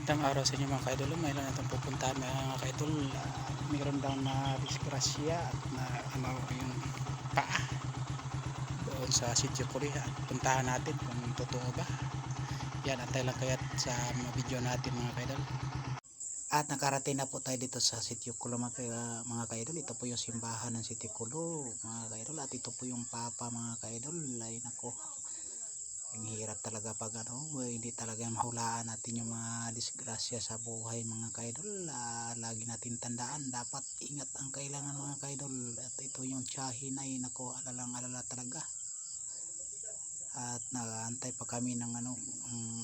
Magandang araw sa inyo mga kaidol. Mayroon natin pupuntahan mga kaidol. Mayroon daw na disgrasya at na ano yung paa doon sa Sitio Korea. Puntahan natin kung totoo ba. Yan, antay lang kaya't sa mga video natin mga kaidol. At nakarating na po tayo dito sa Sitio Kulo mga kaidol. Ito po yung simbahan ng Sitio Kulo mga kaidol. At ito po yung papa mga kaidol. Ay nako, ang hirap talaga pag hindi talaga mahulaan natin yung mga disgrasya sa buhay mga kaidol. Lagi natin tandaan, dapat ingat ang kailangan mga kaidol. At ito yung tiyahin ay nako, alalang alala talaga. At nagaantay pa kami ng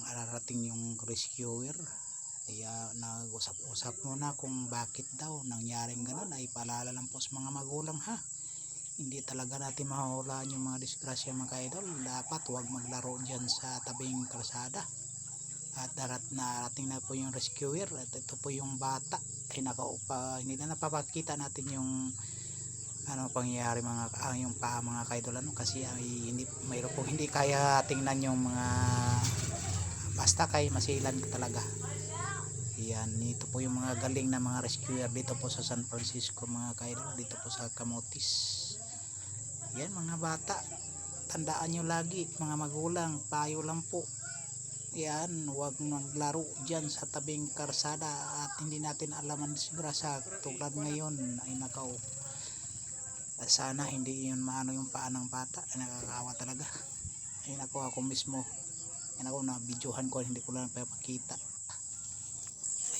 ararating yung rescuer. Kaya nag-usap-usap muna kung bakit daw nangyaring ganun. Ay paalala lang po sa mga magulang ha, hindi talaga natin mahuhulaan yung mga disgrasya mga kaidol. Dapat huwag maglaro dyan sa tabing kalsada. At narating na po yung rescuer. At ito po yung bata ay hindi na napapakita natin yung pangyayari yung mga kaidol kasi ay mayroon po hindi kaya tingnan yung mga basta kay masilan talaga. Yan, ito po yung mga galing na mga rescuer dito po sa San Francisco mga kaidol, dito po sa Camotes. Yan mga bata, tandaan nyo lagi mga magulang, payo lang po. Yan, huwag maglaro dyan sa tabing karsada at hindi natin alam ang disgrasya tulad ngayon ay nakaw. Sana hindi yun maano yung paa ng bata, ay nakakawa talaga. Ay nako, ako mismo, yan ako na videohan ko, hindi ko lang papakita.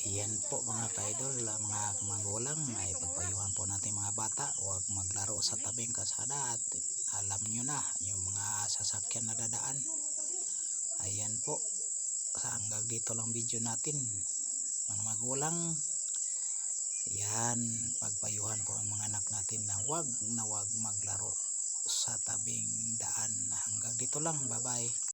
Ayan po mga kaidol, mga magulang, ay pagpayuhan po natin mga bata, huwag maglaro sa tabing kalsada at alam nyo na yung mga sasakyan na dadaan. Ayan po, hanggang dito lang video natin mga magulang. Ayan, pagpayuhan po ang mga anak natin na huwag maglaro sa tabing daan. Hanggang dito lang, bye bye.